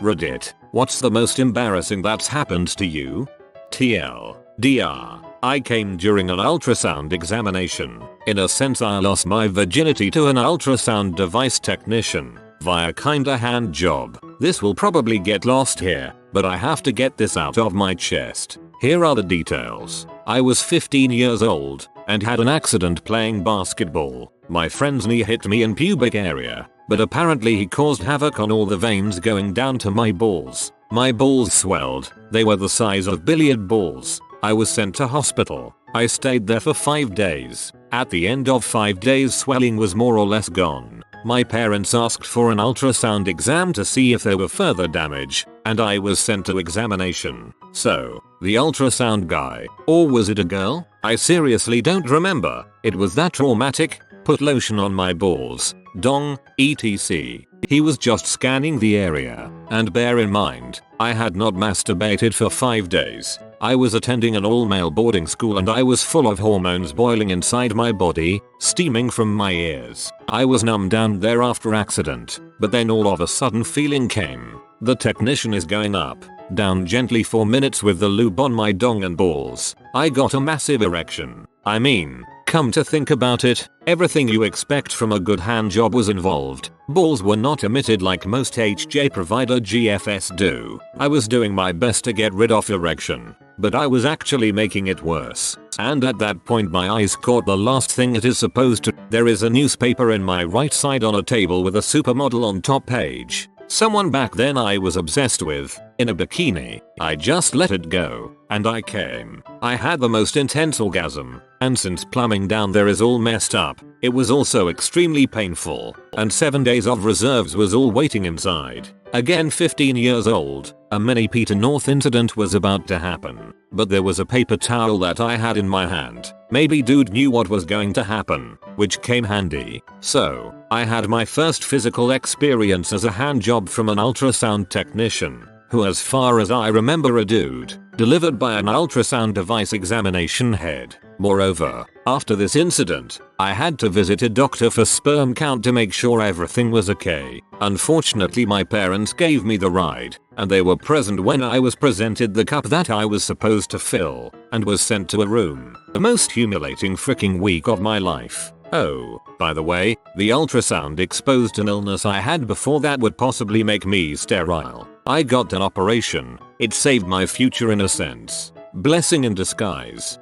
Reddit, what's the most embarrassing that's happened to you? TLDR, I came during an ultrasound examination. In a sense I lost my virginity to an ultrasound device technician via kinda hand job. This will probably get lost here, but I have to get this out of my chest. Here are the details. I was 15 years old and had an accident playing basketball. My friend's knee hit me in pubic area, but apparently he caused havoc on all the veins going down to my balls. My balls swelled. They were the size of billiard balls. I was sent to hospital. I stayed there for 5 days. At the end of 5 days, swelling was more or less gone. My parents asked for an ultrasound exam to see if there were further damage, and I was sent to examination. So, the ultrasound guy, or was it a girl? I seriously don't remember. It was that traumatic. Put lotion on my balls, dong, etc. He was just scanning the area. And bear in mind, I had not masturbated for 5 days. I was attending an all-male boarding school and I was full of hormones boiling inside my body, steaming from my ears. I was numb down there after accident, but then all of a sudden feeling came. The technician is going up, down gently for minutes with the lube on my dong and balls. I got a massive erection. I mean, come to think about it, everything you expect from a good hand job was involved. Balls were not emitted like most HJ provider GFS do. I was doing my best to get rid of erection, but I was actually making it worse. And at that point my eyes caught the last thing it is supposed to. There is a newspaper in my right side on a table with a supermodel on top page. Someone back then I was obsessed with, in a bikini. I just let it go, and I came. I had the most intense orgasm, and since plumbing down there is all messed up, it was also extremely painful, and 7 days of reserves was all waiting inside. Again 15 years old, a mini Peter North incident was about to happen, but there was a paper towel that I had in my hand. Maybe dude knew what was going to happen, which came handy. So, I had my first physical experience as a hand job from an ultrasound technician, who as far as I remember a dude, delivered by an ultrasound device examination head. Moreover, after this incident, I had to visit a doctor for sperm count to make sure everything was okay. Unfortunately my parents gave me the ride, and they were present when I was presented the cup that I was supposed to fill, and was sent to a room. The most humiliating freaking week of my life. Oh, by the way, the ultrasound exposed an illness I had before that would possibly make me sterile. I got an operation. It saved my future in a sense. Blessing in disguise.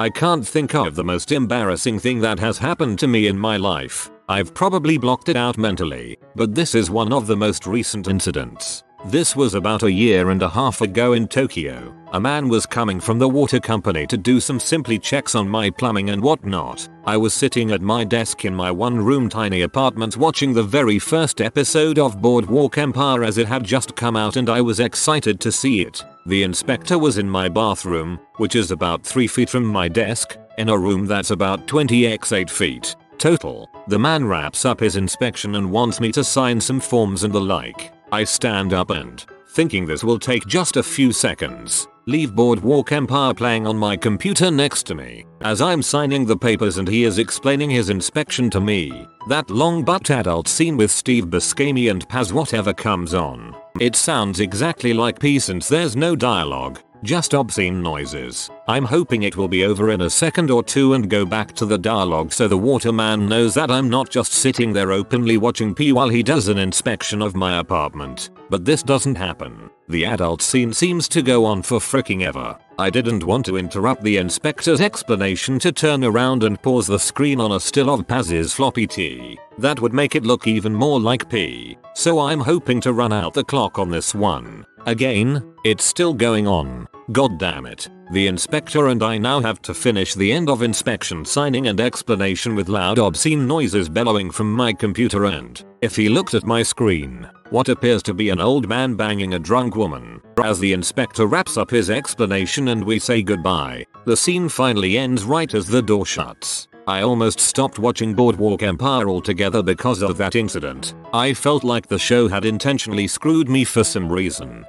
I can't think of the most embarrassing thing that has happened to me in my life. I've probably blocked it out mentally, but this is one of the most recent incidents. This was about 1.5 years ago in Tokyo. A man was coming from the water company to do some simply checks on my plumbing and whatnot. I was sitting at my desk in my one-room tiny apartment watching the very first episode of Boardwalk Empire as it had just come out, and I was excited to see it. The inspector was in my bathroom, which is about 3 feet from my desk, in a room that's about 20 x 8 feet total. The man wraps up his inspection and wants me to sign some forms and the like. I stand up and, thinking this will take just a few seconds, leave Boardwalk Empire playing on my computer next to me. As I'm signing the papers and he is explaining his inspection to me, that long butt adult scene with Steve Buscemi and Paz whatever comes on. It sounds exactly like P since there's no dialogue, just obscene noises. I'm hoping it will be over in a second or two and go back to the dialogue so the waterman knows that I'm not just sitting there openly watching P while he does an inspection of my apartment. But this doesn't happen. The adult scene seems to go on for fricking ever. I didn't want to interrupt the inspector's explanation to turn around and pause the screen on a still of Paz's floppy T. That would make it look even more like P. So I'm hoping to run out the clock on this one. Again, it's still going on. God damn it. The inspector and I now have to finish the end of inspection signing and explanation with loud obscene noises bellowing from my computer, and, if he looked at my screen, what appears to be an old man banging a drunk woman. As the inspector wraps up his explanation and we say goodbye, the scene finally ends right as the door shuts. I almost stopped watching Boardwalk Empire altogether because of that incident. I felt like the show had intentionally screwed me for some reason.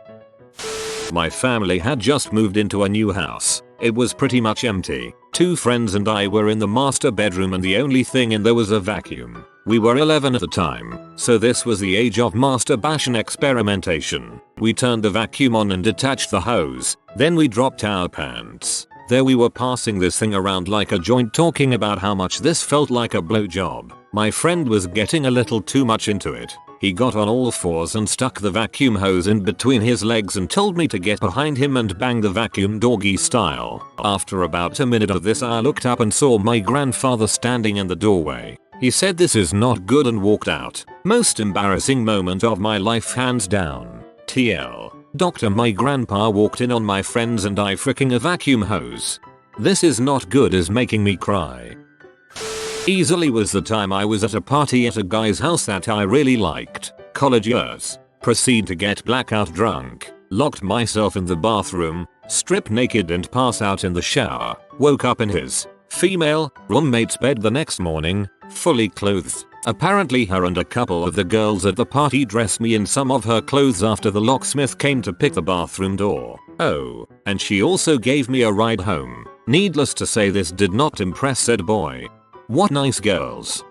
My family had just moved into a new house. It was pretty much empty. 2 friends and I were in the master bedroom and the only thing in there was a vacuum. We were 11 at the time, so this was the age of masturbation experimentation. We turned the vacuum on and detached the hose, then we dropped our pants. There we were passing this thing around like a joint, talking about how much this felt like a blowjob. My friend was getting a little too much into it. He got on all fours and stuck the vacuum hose in between his legs and told me to get behind him and bang the vacuum doggy style. After about a minute of this, I looked up and saw my grandfather standing in the doorway. He said this is not good and walked out. Most embarrassing moment of my life hands down. TL. Doctor, my grandpa walked in on my friends and I freaking a vacuum hose. This is not good, is making me cry. Easily was the time I was at a party at a guy's house that I really liked. College years. Proceed to get blackout drunk. Locked myself in the bathroom, strip naked and pass out in the shower. Woke up in his female roommate's bed the next morning, fully clothed. Apparently her and a couple of the girls at the party dressed me in some of her clothes after the locksmith came to pick the bathroom door. Oh, and she also gave me a ride home. Needless to say, this did not impress said boy. What nice girls.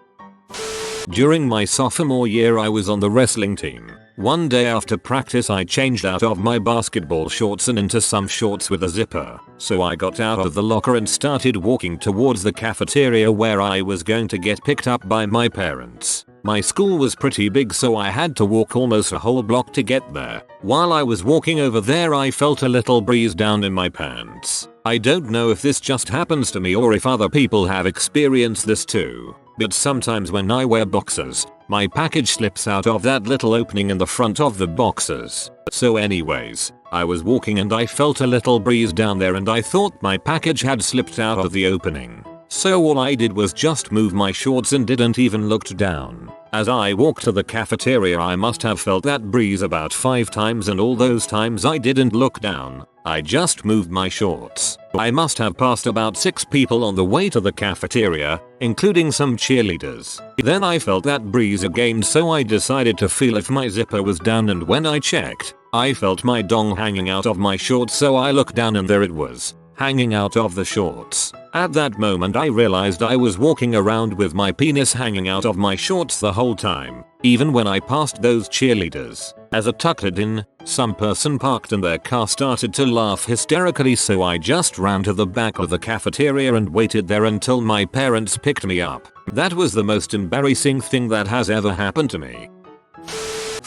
During my sophomore year I was on the wrestling team. One day after practice I changed out of my basketball shorts and into some shorts with a zipper. So I got out of the locker and started walking towards the cafeteria where I was going to get picked up by my parents. My school was pretty big, so I had to walk almost a whole block to get there. While I was walking over there I felt a little breeze down in my pants. I don't know if this just happens to me or if other people have experienced this too, but sometimes when I wear boxers, my package slips out of that little opening in the front of the boxers. So anyways, I was walking and I felt a little breeze down there and I thought my package had slipped out of the opening. So all I did was just move my shorts and didn't even look down. As I walked to the cafeteria I must have felt that breeze about 5 times, and all those times I didn't look down. I just moved my shorts. I must have passed about 6 people on the way to the cafeteria, including some cheerleaders. Then I felt that breeze again, so I decided to feel if my zipper was down, and when I checked, I felt my dong hanging out of my shorts, so I looked down and there it was, hanging out of the shorts. At that moment I realized I was walking around with my penis hanging out of my shorts the whole time, even when I passed those cheerleaders. As I tucked it in, some person parked and their car started to laugh hysterically, so I just ran to the back of the cafeteria and waited there until my parents picked me up. That was the most embarrassing thing that has ever happened to me.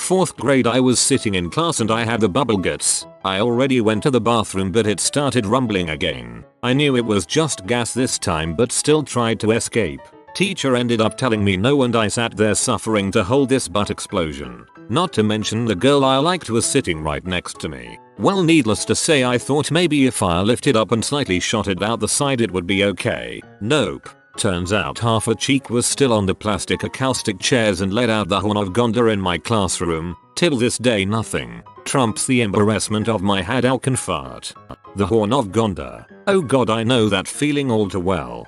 4th grade, I was sitting in class and I had the bubble guts. I already went to the bathroom but it started rumbling again. I knew it was just gas this time but still tried to escape. Teacher ended up telling me no and I sat there suffering to hold this butt explosion. Not to mention the girl I liked was sitting right next to me. Well, needless to say I thought maybe if I lifted up and slightly shot it out the side it would be okay. Nope. Turns out half a cheek was still on the plastic acoustic chairs and let out the horn of Gonda in my classroom. Till this day nothing trumps the embarrassment of my Hadouken fart. The horn of Gonda. Oh god, I know that feeling all too well.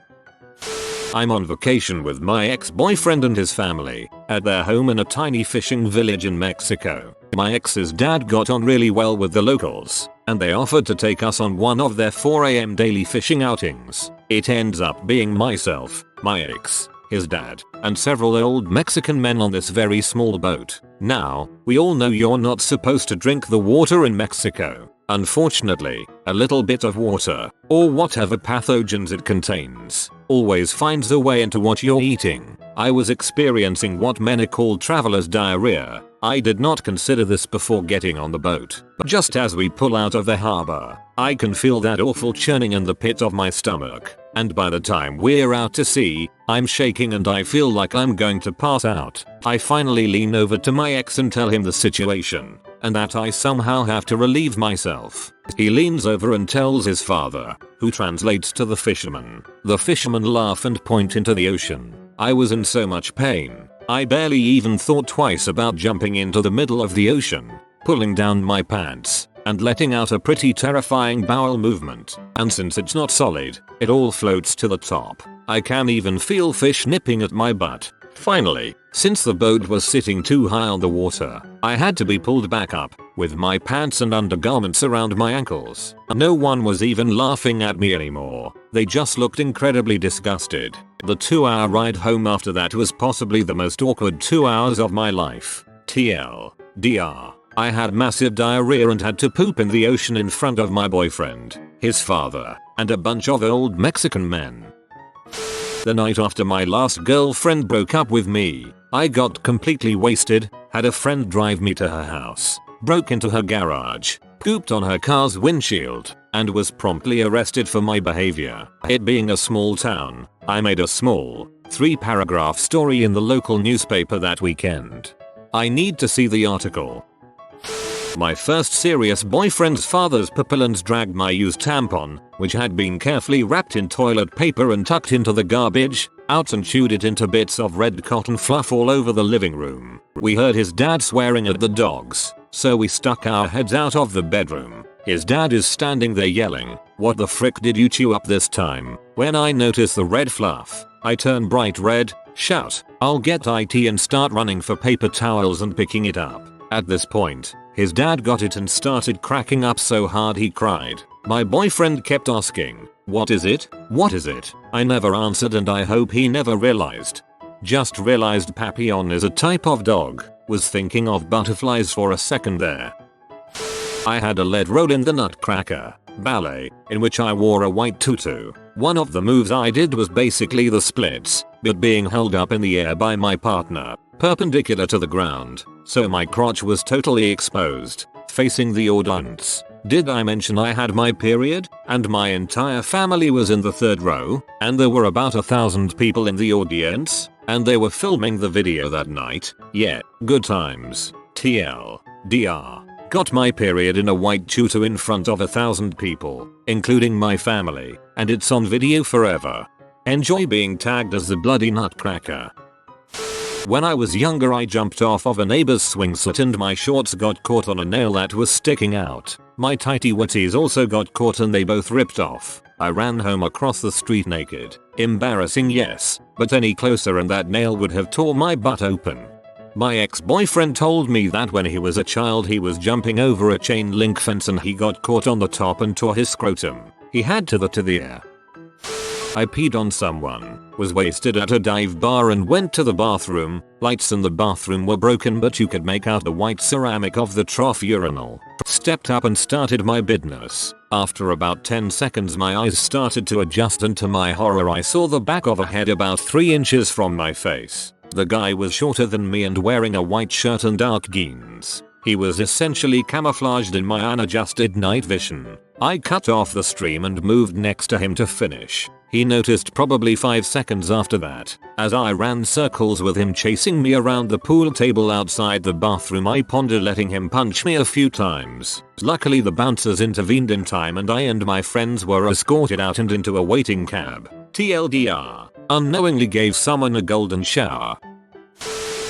I'm on vacation with my ex-boyfriend and his family at their home in a tiny fishing village in Mexico. My ex's dad got on really well with the locals, and they offered to take us on one of their 4 AM daily fishing outings. It ends up being myself, my ex, his dad, and several old Mexican men on this very small boat. Now, we all know you're not supposed to drink the water in Mexico. Unfortunately, a little bit of water, or whatever pathogens it contains, always finds a way into what you're eating. I was experiencing what many call traveler's diarrhea. I did not consider this before getting on the boat, but just as we pull out of the harbor, I can feel that awful churning in the pit of my stomach, and by the time we're out to sea, I'm shaking and I feel like I'm going to pass out. I finally lean over to my ex and tell him the situation, and that I somehow have to relieve myself. He leans over and tells his father, who translates to the fisherman. The fisherman laugh and point into the ocean. I was in so much pain, I barely even thought twice about jumping into the middle of the ocean, pulling down my pants, and letting out a pretty terrifying bowel movement. And since it's not solid, it all floats to the top. I can even feel fish nipping at my butt. Finally, since the boat was sitting too high on the water, I had to be pulled back up. with my pants and undergarments around my ankles. No one was even laughing at me anymore. They just looked incredibly disgusted. The 2-hour ride home after that was possibly the most awkward 2 hours of my life. TLDR. I had massive diarrhea and had to poop in the ocean in front of my boyfriend, his father, and a bunch of old Mexican men. The night after my last girlfriend broke up with me, I got completely wasted, had a friend drive me to her house, broke into her garage, pooped on her car's windshield, and was promptly arrested for my behavior. It being a small town, I made a small, 3-paragraph story in the local newspaper that weekend. I need to see the article. My first serious boyfriend's father's papillons dragged my used tampon, which had been carefully wrapped in toilet paper and tucked into the garbage, out and chewed it into bits of red cotton fluff all over the living room. We heard his dad swearing at the dogs, so we stuck our heads out of the bedroom. His dad is standing there yelling, "What the frick did you chew up this time?" When I notice the red fluff, I turn bright red, shout, "I'll get IT," and start running for paper towels and picking it up. At this point, his dad got it and started cracking up so hard he cried. My boyfriend kept asking, "What is it? What is it?" I never answered and I hope he never realized. Just realized Papillon is a type of dog. Was thinking of butterflies for a second there. I had a lead role in the Nutcracker ballet, in which I wore a white tutu. One of the moves I did was basically the splits, but being held up in the air by my partner, perpendicular to the ground, so my crotch was totally exposed, facing the audience. Did I mention I had my period, and my entire family was in the third row, and there were about 1,000 people in the audience, and they were filming the video that night? Yeah, good times. TLDR. Got my period in a white tutu in front of 1,000 people, including my family, and it's on video forever. Enjoy being tagged as the bloody Nutcracker. When I was younger I jumped off of a neighbor's swing set and my shorts got caught on a nail that was sticking out. My tighty whities also got caught and they both ripped off. I ran home across the street naked. Embarrassing, yes, but any closer and that nail would have tore my butt open. My ex-boyfriend told me that when he was a child he was jumping over a chain link fence and he got caught on the top and tore his scrotum. He had to the air. I peed on someone, was wasted at a dive bar and went to the bathroom. Lights in the bathroom were broken but you could make out the white ceramic of the trough urinal. Stepped up and started my business. After about 10 seconds my eyes started to adjust and to my horror I saw the back of a head about 3 inches from my face. The guy was shorter than me and wearing a white shirt and dark jeans. He was essentially camouflaged in my unadjusted night vision. I cut off the stream and moved next to him to finish. He noticed probably 5 seconds after that. As I ran circles with him chasing me around the pool table outside the bathroom I pondered letting him punch me a few times. Luckily the bouncers intervened in time and I and my friends were escorted out and into a waiting cab. TLDR. Unknowingly gave someone a golden shower.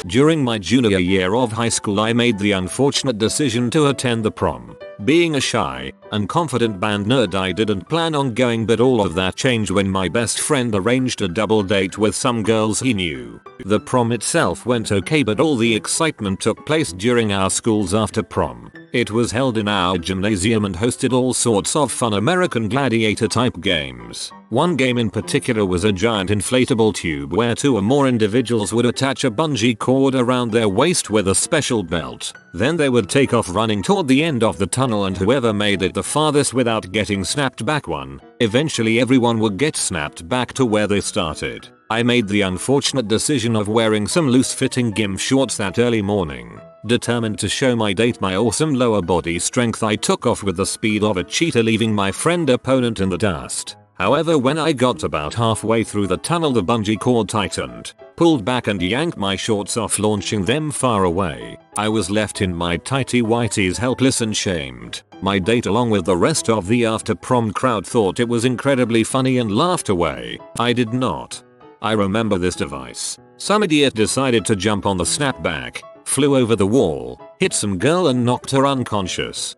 During my junior year of high school I made the unfortunate decision to attend the prom. Being a shy and confident band nerd I didn't plan on going but all of that changed when my best friend arranged a double date with some girls he knew. The prom itself went okay but all the excitement took place during our school's after prom. It was held in our gymnasium and hosted all sorts of fun American Gladiator type games. One game in particular was a giant inflatable tube where 2 or more individuals would attach a bungee cord around their waist with a special belt. Then they would take off running toward the end of the tunnel and whoever made it the farthest without getting snapped back won. Eventually everyone would get snapped back to where they started. I made the unfortunate decision of wearing some loose-fitting gym shorts that early morning. Determined to show my date my awesome lower body strength I took off with the speed of a cheetah leaving my friend opponent in the dust. However when I got about halfway through the tunnel the bungee cord tightened, pulled back and yanked my shorts off launching them far away. I was left in my tighty whities helpless and shamed. My date along with the rest of the after prom crowd thought it was incredibly funny and laughed away. I did not. I remember this device. Some idiot decided to jump on the snapback, flew over the wall, hit some girl and knocked her unconscious.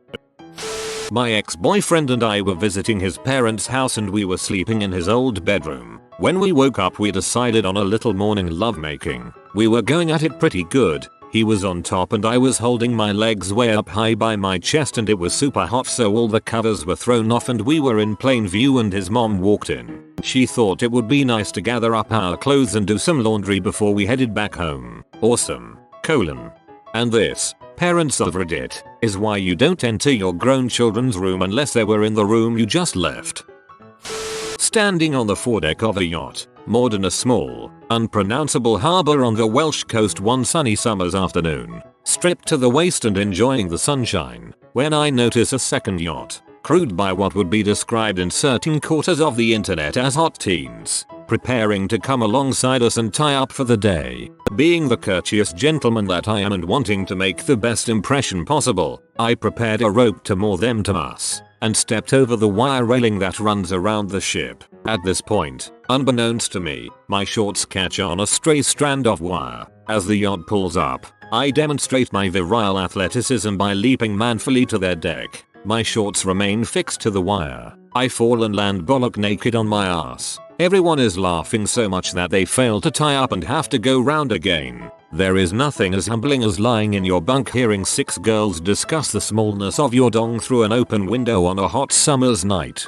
My ex-boyfriend and I were visiting his parents' house and we were sleeping in his old bedroom. When we woke up we decided on a little morning lovemaking. We were going at it pretty good. He was on top and I was holding my legs way up high by my chest and it was super hot, so all the covers were thrown off and we were in plain view and his mom walked in. She thought it would be nice to gather up our clothes and do some laundry before we headed back home. Awesome. And this, parents of Reddit, is why you don't enter your grown children's room unless they were in the room you just left. Standing on the foredeck of a yacht, moored in a small, unpronounceable harbour on the Welsh coast one sunny summer's afternoon, stripped to the waist and enjoying the sunshine, when I notice a second yacht, crewed by what would be described in certain quarters of the internet as hot teens, preparing to come alongside us and tie up for the day. Being the courteous gentleman that I am and wanting to make the best impression possible, I prepared a rope to moor them to us, and stepped over the wire railing that runs around the ship. At this point, unbeknownst to me, my shorts catch on a stray strand of wire. As the yacht pulls up, I demonstrate my virile athleticism by leaping manfully to their deck. My shorts remain fixed to the wire. I fall and land bollock naked on my ass. Everyone is laughing so much that they fail to tie up and have to go round again. There is nothing as humbling as lying in your bunk hearing 6 girls discuss the smallness of your dong through an open window on a hot summer's night.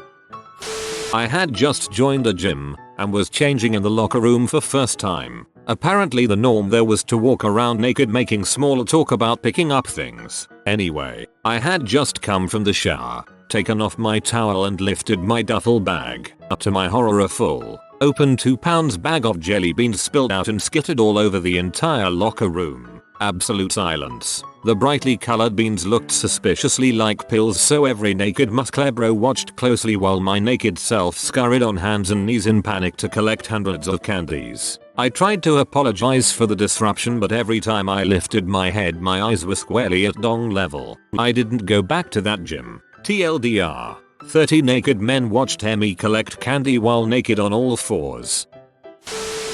I had just joined a gym and was changing in the locker room for first time. Apparently the norm there was to walk around naked making small talk about picking up things. Anyway, I had just come from the shower, taken off my towel and lifted my duffel bag. To my horror, a full, open 2 pounds bag of jelly beans spilled out and skittered all over the entire locker room. Absolute silence. The brightly colored beans looked suspiciously like pills, so every naked muscler bro watched closely while my naked self scurried on hands and knees in panic to collect hundreds of candies. I tried to apologize for the disruption, but every time I lifted my head my eyes were squarely at dong level. I didn't go back to that gym. TLDR. 30 naked men watched me collect candy while naked on all fours.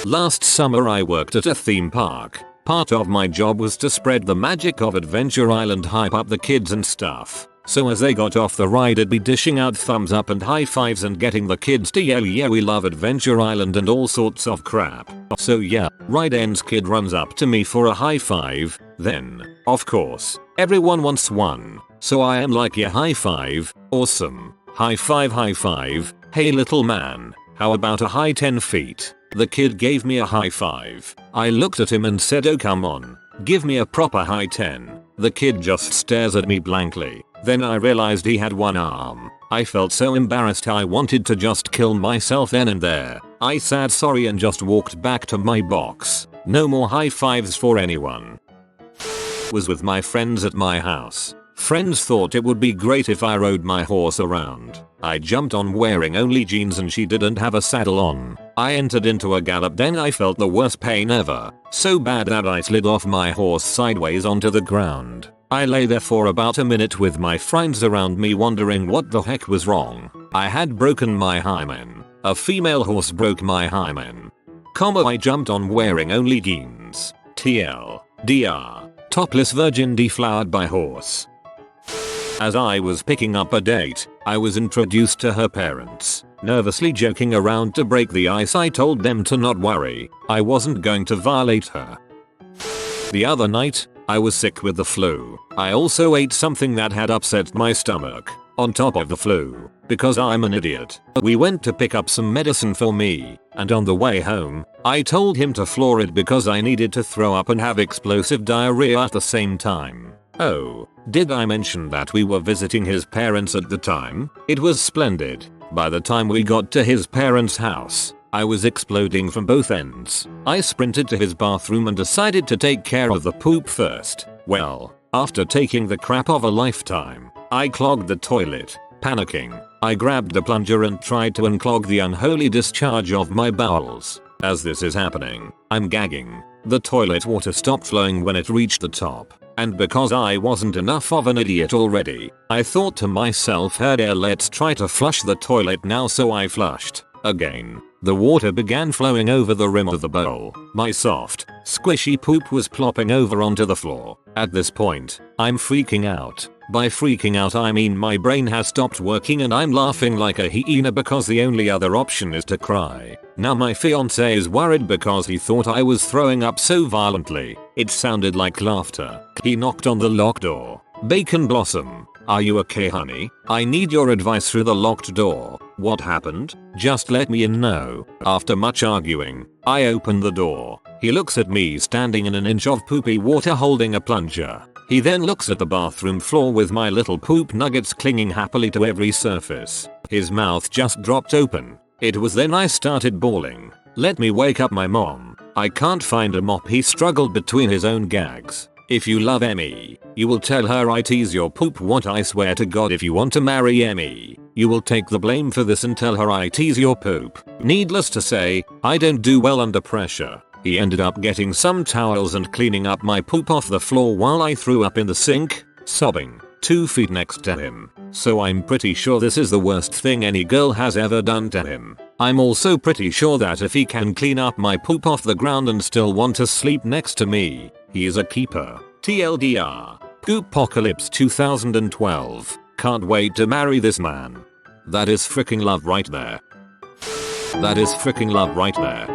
Last summer I worked at a theme park. Part of my job was to spread the magic of Adventure Island, hype up the kids and stuff. So as they got off the ride I'd be dishing out thumbs up and high fives and getting the kids to yell yeah we love Adventure Island and all sorts of crap. So yeah, ride ends, kid runs up to me for a high five. Then, of course, everyone wants one. So I am like yeah, high five, awesome, high five, hey little man, how about a high 10 feet? The kid gave me a high five. I looked at him and said oh come on, give me a proper high 10. The kid just stares at me blankly. Then I realized he had one arm. I felt so embarrassed I wanted to just kill myself then and there. I said sorry and just walked back to my box. No more high fives for anyone. Was with my friends at my house. Friends thought it would be great if I rode my horse around. I jumped on wearing only jeans and she didn't have a saddle on. I entered into a gallop, then I felt the worst pain ever. So bad that I slid off my horse sideways onto the ground. I lay there for about a minute with my friends around me wondering what the heck was wrong. I had broken my hymen. A female horse broke my hymen. I jumped on wearing only jeans. TLDR. Topless virgin deflowered by horse. As I was picking up a date, I was introduced to her parents. Nervously joking around to break the ice, I told them to not worry, I wasn't going to violate her. The other night, I was sick with the flu. I also ate something that had upset my stomach, on top of the flu, because I'm an idiot. We went to pick up some medicine for me, and on the way home, I told him to floor it because I needed to throw up and have explosive diarrhea at the same time. Oh, did I mention that we were visiting his parents at the time? It was splendid. By the time we got to his parents' house, I was exploding from both ends. I sprinted to his bathroom and decided to take care of the poop first. Well, after taking the crap of a lifetime, I clogged the toilet. Panicking, I grabbed the plunger and tried to unclog the unholy discharge of my bowels. As this is happening, I'm gagging. The toilet water stopped flowing when it reached the top. And because I wasn't enough of an idiot already, I thought to myself, hey there, let's try to flush the toilet now, so I flushed. Again, the water began flowing over the rim of the bowl. My soft, squishy poop was plopping over onto the floor. At this point, I'm freaking out. By freaking out I mean my brain has stopped working and I'm laughing like a hyena because the only other option is to cry. Now my fiance is worried because he thought I was throwing up so violently. It sounded like laughter. He knocked on the locked door. Bacon Blossom, are you okay honey? I need your advice through the locked door. What happened? Just let me in now. After much arguing, I open the door. He looks at me standing in an inch of poopy water holding a plunger. He then looks at the bathroom floor with my little poop nuggets clinging happily to every surface. His mouth just dropped open. It was then I started bawling. Let me wake up my mom. I can't find a mop. He struggled between his own gags. If you love Emmy, you will tell her I tease your poop. What I swear to God, if you want to marry Emmy, you will take the blame for this and tell her I tease your poop. Needless to say, I don't do well under pressure. He ended up getting some towels and cleaning up my poop off the floor while I threw up in the sink, sobbing, 2 feet next to him. So I'm pretty sure this is the worst thing any girl has ever done to him. I'm also pretty sure that if he can clean up my poop off the ground and still want to sleep next to me, he is a keeper. TLDR. Poopocalypse 2012. Can't wait to marry this man. That is freaking love right there. That is freaking love right there.